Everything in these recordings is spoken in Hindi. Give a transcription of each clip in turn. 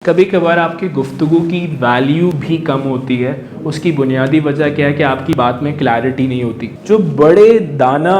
कभी कभार आपकी गुफ्तगू की वैल्यू भी कम होती है। उसकी बुनियादी वजह क्या है कि आपकी बात में क्लैरिटी नहीं होती। जो बड़े दाना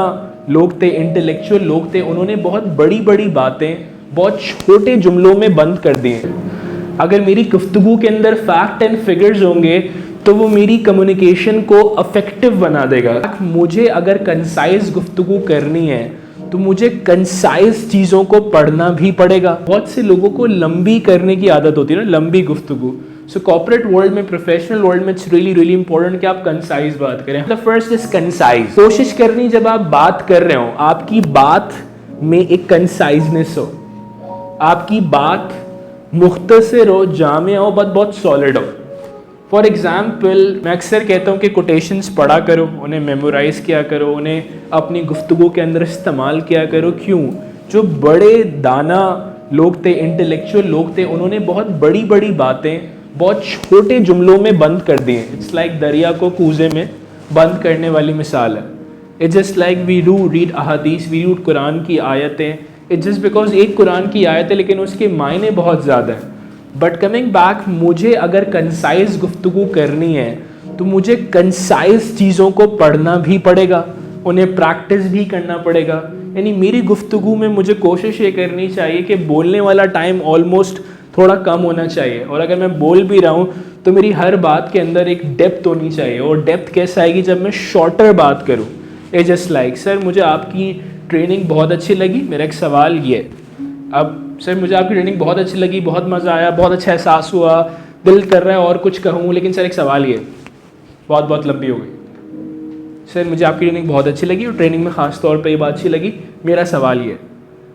लोग थे, इंटेलेक्चुअल लोग थे, उन्होंने बहुत बड़ी बड़ी बातें बहुत छोटे जुमलों में बंद कर दी हैं। अगर मेरी गुफ्तगू के अंदर फैक्ट एंड फिगर्स होंगे तो वो मेरी कम्युनिकेशन को अफेक्टिव बना देगा। मुझे अगर कंसाइज गुफ्तगू करनी है तो मुझे कंसाइज चीज़ों को पढ़ना भी पड़ेगा। बहुत से लोगों को लंबी करने की आदत होती है ना, लंबी गुफ्तगू। सो कॉर्पोरेट वर्ल्ड में, प्रोफेशनल वर्ल्ड में इट्स रियली रियली इंपॉर्टेंट कि आप कंसाइज बात करें। The first is concise. कोशिश करनी जब आप बात कर रहे हो आपकी बात में एक कंसाइजनेस हो, आपकी बात मुख्तसर हो, जामिया हो, बहुत सॉलिड हो। फॉर एग्ज़ाम्पल मैं अक्सर कहता हूँ कि कोटेशंस पढ़ा करो, उन्हें मेमोराइज़ किया करो, उन्हें अपनी गुफ्तगू के अंदर इस्तेमाल किया करो। क्यों? जो बड़े दाना लोग थे, इंटेलेक्चुअल लोग थे, उन्होंने बहुत बड़ी बड़ी बातें बहुत छोटे जुमलों में बंद कर दी हैं। इट्स लाइक दरिया को कूजे में बंद करने वाली मिसाल है। It's just like we do read अहादीस, वी रीड कुरान की आयतें। इट्स जस्ट बिकॉज एक कुरान की आयत है लेकिन उसके मायने बहुत ज़्यादा हैं। बट कमिंग बैक, मुझे अगर कंसाइज गुफ्तगू करनी है तो मुझे कंसाइज चीज़ों को पढ़ना भी पड़ेगा, उन्हें प्रैक्टिस भी करना पड़ेगा। यानी मेरी गुफ्तगू में मुझे कोशिश ये करनी चाहिए कि बोलने वाला टाइम ऑलमोस्ट थोड़ा कम होना चाहिए, और अगर मैं बोल भी रहा हूँ तो मेरी हर बात के अंदर एक डेप्थ होनी चाहिए। और डेप्थ कैसे आएगी? जब मैं शॉर्टर बात करूँ। ए जस्ट लाइक, सर मुझे आपकी ट्रेनिंग बहुत अच्छी लगी, मेरा एक सवाल ये है। अब सर मुझे आपकी ट्रेनिंग बहुत अच्छी लगी, बहुत मज़ा आया, बहुत अच्छा एहसास हुआ, दिल कर रहा है और कुछ कहूँ, लेकिन सर एक सवाल ये, बहुत लंबी हो गई। सर मुझे आपकी ट्रेनिंग बहुत अच्छी लगी और ट्रेनिंग में ख़ास तौर पे ये बात अच्छी लगी, मेरा सवाल ये।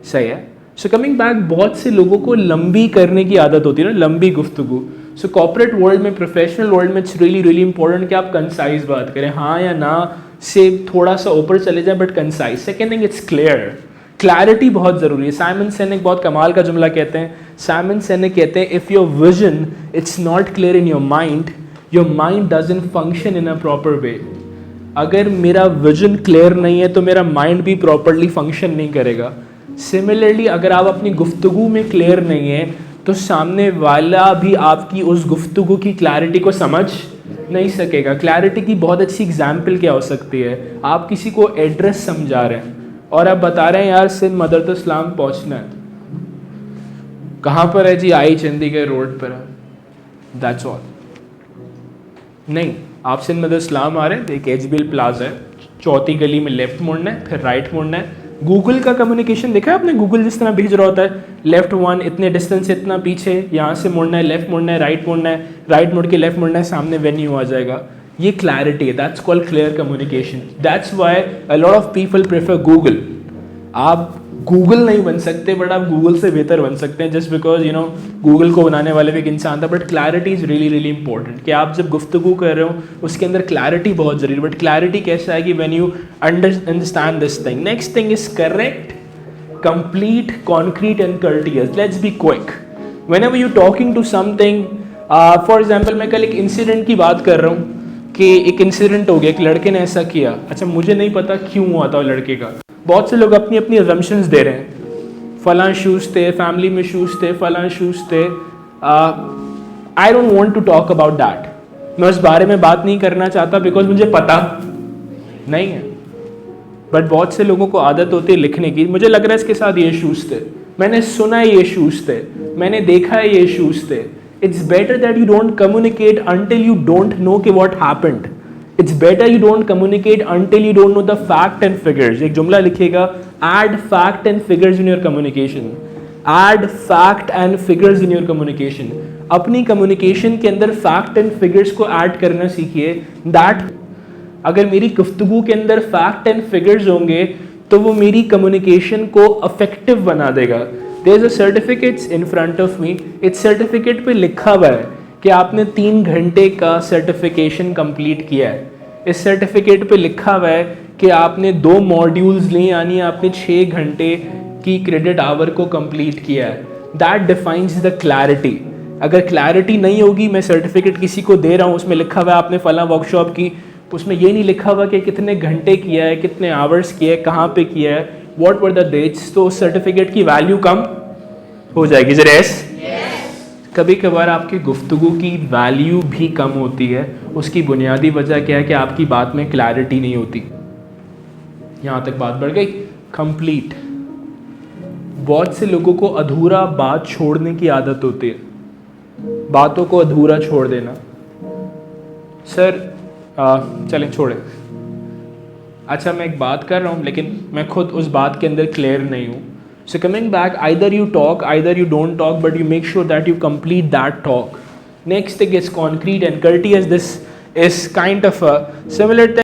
सही है। सो कमिंग बैक, बहुत से लोगों को लंबी करने की आदत होती है ना, लंबी गुफ्तगू। सो कॉर्पोरेट वर्ल्ड में, प्रोफेशनल वर्ल्ड में इट्स रियली रियली इंपॉर्टेंट कि आप कंसाइज बात करें, हाँ या ना से थोड़ा सा ऊपर चले जाए, but concise. Second thing, it's clear. Clarity बहुत ज़रूरी है। साइमन सिनेक बहुत कमाल का जुमला कहते हैं। साइमन सिनेक कहते हैं, if your vision it's not clear in your mind doesn't function in a proper way. अगर मेरा विजन क्लियर नहीं है तो मेरा माइंड भी प्रॉपरली फंक्शन नहीं करेगा। सिमिलरली, अगर आप अपनी गुफ्तगू में क्लियर नहीं है तो सामने वाला भी आपकी उस गुफ्तगू की क्लैरिटी को समझ नहीं सकेगा। क्लैरिटी की बहुत अच्छी एग्जाम्पल क्या हो सकती है? आप किसी को एड्रेस समझा रहे हैं और आप बता रहे हैं यार सिंध मदरसा इस्लाम पहुंचना है, कहाँ पर है जी? आई चंडीगढ़ रोड पर है। That's all. नहीं, आप सिंध मदरसा इस्लाम आ रहे हैं, एक एचबीएल प्लाजा है, चौथी गली में लेफ्ट मुड़ना है, फिर राइट मुड़ना है। गूगल का कम्युनिकेशन देखा है आपने? गूगल जिस तरह भेज रहा होता है, लेफ्ट 1 इतने डिस्टेंस से इतना पीछे, यहाँ से मुड़ना है, लेफ्ट मुड़ना है, राइट मुड़ना है, राइट मुड़ के लेफ्ट मुड़ना है, सामने वेन्यू आ जाएगा। ये क्लैरिटी है। That's called clear communication. That's why a lot of people prefer Google. आप गूगल नहीं बन सकते बट आप गूगल से बेहतर बन सकते हैं, जस्ट बिकॉज गूगल को बनाने वाले भी एक इंसान था। But clarity is really really important कि आप जब गुफ्तगू कर रहे हो उसके अंदर क्लैरिटी बहुत ज़रूरी है। बट क्लैरिटी कैसे आएगी? When you understand this thing. Next thing is correct, complete, concrete and courteous. Let's be quick whenever you talking to something. For example, मैं कल एक इंसिडेंट की बात कर रहा हूँ कि एक इंसिडेंट हो गया, एक लड़के ने ऐसा किया। अच्छा, मुझे नहीं पता क्यों हुआ था लड़के का। बहुत से लोग अपनी अपनी assumptions दे रहे हैं, फलां शूज़ थे, फैमिली में शूज़ थे, फलां शूज़ थे। I don't want to talk about that. मैं उस बारे में बात नहीं करना चाहता बिकॉज मुझे पता नहीं है। बट बहुत से लोगों को आदत होती है लिखने की, मुझे लग रहा है इसके साथ ये शूज़ थे, मैंने सुना है ये शूज़ थे, मैंने देखा है ये शूज़ थे। It's better that you don't communicate until you don't know कि what happened. It's better you don't communicate until you don't know the fact and figures. एक जुमला लिखिएगा, add fact and figures in your communication. Add fact and figures in your communication. अपनी communication के अंदर fact and figures को add करना सीखिए। That अगर मेरी गुफ्तगू के अंदर fact and figures होंगे तो वो मेरी communication को effective बना देगा। There is a certificate in front of me. इस certificate पे लिखा हुआ है कि आपने 3 घंटे का सर्टिफिकेशन कंप्लीट किया है। इस सर्टिफिकेट पे लिखा हुआ है कि आपने 2 मॉड्यूल्स लिए, यानी आपने 6 घंटे की क्रेडिट आवर को कंप्लीट किया है। That defines the clarity. अगर क्लैरिटी नहीं होगी, मैं सर्टिफिकेट किसी को दे रहा हूँ, उसमें लिखा हुआ है आपने फलां वर्कशॉप की, उसमें ये नहीं लिखा हुआ कि कितने घंटे किया है, कितने आवर्स किया है, कहाँ पे किया है, व्हाट वर द डेट्स, तो उस सर्टिफिकेट की वैल्यू कम हो जाएगी। जरा यस, कभी कभार आपकी गुफ्तगू की वैल्यू भी कम होती है। उसकी बुनियादी वजह क्या है कि आपकी बात में क्लैरिटी नहीं होती। यहाँ तक बात बढ़ गई कंप्लीट। बहुत से लोगों को अधूरा बात छोड़ने की आदत होती है, बातों को अधूरा छोड़ देना। सर चलें छोड़ें। अच्छा मैं एक बात कर रहा हूँ लेकिन मैं खुद उस बात के अंदर क्लियर नहीं हूँ। So coming back, either you talk, either you don't talk, but you make sure that you complete that talk. Next thing is concrete and courteous. This is kind of a similar thing.